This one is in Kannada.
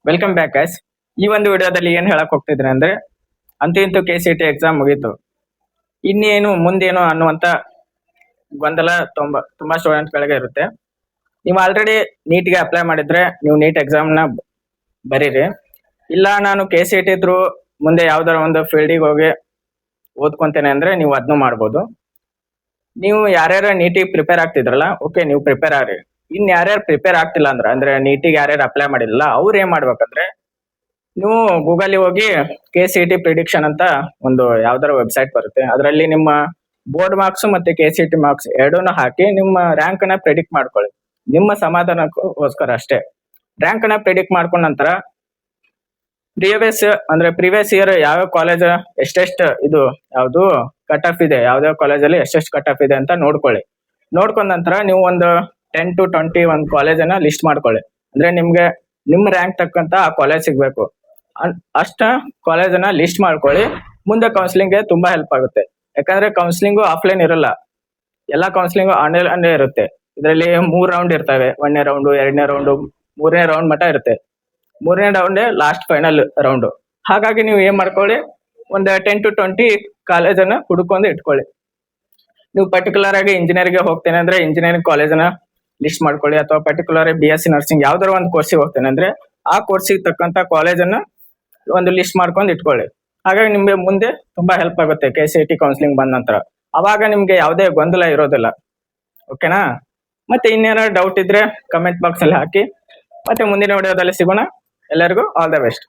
Welcome back guys. ಈ ಒಂದು ವಿಡಿಯೋದಲ್ಲಿ ಏನ್ ಹೇಳಕ್ ಹೋಗ್ತಿದ್ರೆ ಅಂದ್ರೆ ಅಂತೂ ಇಂತೂ KCET ಎಕ್ಸಾಮ್ ಮುಗೀತು. ಇನ್ನೇನು ಮುಂದೇನು ಅನ್ನುವಂತ ಗೊಂದಲ ತುಂಬಾ ಸ್ಟೂಡೆಂಟ್ ಗಳಿಗೆ ಇರುತ್ತೆ. ನೀವು ಆಲ್ರೆಡಿ ನೀಟ್ಗೆ ಅಪ್ಲೈ ಮಾಡಿದ್ರೆ ನೀವು ನೀಟ್ ಎಕ್ಸಾಮ್ ನ ಬರೀರಿ. ಇಲ್ಲ ನಾನು KCET ಥ್ರೂ ಮುಂದೆ ಯಾವ್ದಾರ ಒಂದು ಫೀಲ್ಡಿಗೆ ಹೋಗಿ ಓದ್ಕೊಂತೇನೆ ಅಂದ್ರೆ ನೀವು ಅದನ್ನು ಮಾಡ್ಬೋದು. ನೀವು ಯಾರ್ಯಾರ ನೀಟಿಗೆ ಪ್ರಿಪೇರ್ ಆಗ್ತಿದ್ರಲ್ಲ, ಓಕೆ ನೀವು ಪ್ರಿಪೇರ್ ಆಗ್ರಿ. ಇನ್ ಯಾರ್ಯಾರು ಪ್ರಿಪೇರ್ ಆಗ್ತಿಲ್ಲ ಅಂದ್ರೆ ನೀಟಿಗೆ ಯಾರ್ಯಾರು ಅಪ್ಲೈ ಮಾಡಿಲ್ಲ ಅವ್ರು ಏನ್ ಮಾಡ್ಬೇಕಂದ್ರೆ ನೀವು ಗೂಗಲ್ ಹೋಗಿ KCET ಪ್ರಿಡಿಕ್ಷನ್ ಅಂತ ಒಂದು ಯಾವ್ದಾರ ವೆಬ್ಸೈಟ್ ಬರುತ್ತೆ. ಅದರಲ್ಲಿ ನಿಮ್ಮ ಬೋರ್ಡ್ ಮಾರ್ಕ್ಸ್ ಮತ್ತೆ KCET ಮಾರ್ಕ್ಸ್ ಎರಡೂನು ಹಾಕಿ ನಿಮ್ಮ ರ್ಯಾಂಕ್ ನ ಪ್ರಿಡಿಕ್ಟ್ ಮಾಡ್ಕೊಳ್ಳಿ. ನಿಮ್ಮ ಸಮಾಧಾನಕ್ಕೋಸ್ಕರ ಅಷ್ಟೇ. ರ್ಯಾಂಕ್ ನ ಪ್ರಿಡಿಕ್ಟ್ ಮಾಡ್ಕೊಂಡ ನಂತರ ಪ್ರೀವಿಯಸ್ ಇಯರ್ ಯಾವ ಕಾಲೇಜ್ ಎಷ್ಟೆಷ್ಟು ಇದು ಯಾವ್ದು ಕಟ್ ಆಫ್ ಇದೆ, ಯಾವ್ದಾವ ಕಾಲೇಜಲ್ಲಿ ಎಷ್ಟೆಷ್ಟು ಕಟ್ ಆಫ್ ಇದೆ ಅಂತ ನೋಡ್ಕೊಳ್ಳಿ. ನೋಡ್ಕೊಂಡ ನಂತರ ನೀವು ಒಂದು 10 to 20 ಒಂದು ಕಾಲೇಜನ್ನ ಲಿಸ್ಟ್ ಮಾಡ್ಕೊಳ್ಳಿ. ಅಂದ್ರೆ ನಿಮ್ಗೆ ನಿಮ್ಮ ರ್ಯಾಂಕ್ ತಕ್ಕಂತ ಆ ಕಾಲೇಜ್ ಸಿಗ್ಬೇಕು. ಅಷ್ಟ ಕಾಲೇಜನ್ನ ಲಿಸ್ಟ್ ಮಾಡ್ಕೊಳ್ಳಿ. ಮುಂದೆ ಕೌನ್ಸಿಲಿಂಗ್ ಗೆ ತುಂಬಾ ಹೆಲ್ಪ್ ಆಗುತ್ತೆ. ಯಾಕಂದ್ರೆ ಕೌನ್ಸಿಲಿಂಗು ಆಫ್ಲೈನ್ ಇರಲ್ಲ, ಎಲ್ಲಾ ಕೌನ್ಸಿಲಿಂಗ್ ಆನ್ಲೈನ್ ಇರುತ್ತೆ. ಇದರಲ್ಲಿ 3 ರೌಂಡ್ ಇರ್ತವೆ. 1ನೇ ರೌಂಡ್, 2ನೇ ರೌಂಡ್, 3ನೇ ರೌಂಡ್ ಮಟ್ಟ ಇರುತ್ತೆ. 3ನೇ ರೌಂಡ್ ಲಾಸ್ಟ್ ಫೈನಲ್ ರೌಂಡ್. ಹಾಗಾಗಿ ನೀವು ಏನ್ ಮಾಡ್ಕೊಳ್ಳಿ, ಒಂದು 10 to 20 ಕಾಲೇಜನ್ನ ಹುಡುಕೊಂಡು ಇಟ್ಕೊಳ್ಳಿ. ನೀವು ಪರ್ಟಿಕ್ಯುಲರ್ ಆಗಿ ಇಂಜಿನಿಯರ್ಗೆ ಹೋಗ್ತೇನೆ ಅಂದ್ರೆ ಇಂಜಿನಿಯರಿಂಗ್ ಕಾಲೇಜನ್ನ ಲಿಸ್ಟ್ ಮಾಡ್ಕೊಳ್ಳಿ. ಅಥವಾ ಪರ್ಟಿಕ್ಯುಲರ್ BSc ನರ್ಸಿಂಗ್ ಯಾವ್ದಾರ ಒಂದು ಕೋರ್ಸಿಗೆ ಹೋಗ್ತೇನೆ ಅಂದ್ರೆ ಆ ಕೋರ್ಸಿಗೆ ತಕ್ಕಂತ ಕಾಲೇಜನ್ನ ಒಂದು ಲಿಸ್ಟ್ ಮಾಡ್ಕೊಂಡು ಇಟ್ಕೊಳ್ಳಿ. ಹಾಗಾಗಿ ನಿಮ್ಗೆ ಮುಂದೆ ತುಂಬಾ ಹೆಲ್ಪ್ ಆಗುತ್ತೆ KCET ಕೌನ್ಸಿಲಿಂಗ್ ಬಂದ ನಂತರ. ಅವಾಗ ನಿಮ್ಗೆ ಯಾವುದೇ ಗೊಂದಲ ಇರೋದಿಲ್ಲ. ಓಕೆನಾ? ಮತ್ತೆ ಇನ್ನೇನಾದ್ರು ಡೌಟ್ ಇದ್ರೆ ಕಮೆಂಟ್ ಬಾಕ್ಸ್ ಅಲ್ಲಿ ಹಾಕಿ. ಮತ್ತೆ ಮುಂದಿನ ವಿಡಿಯೋದಲ್ಲಿ ಸಿಗೋಣ. ಎಲ್ಲರಿಗೂ ಆಲ್ ದ ಬೆಸ್ಟ್.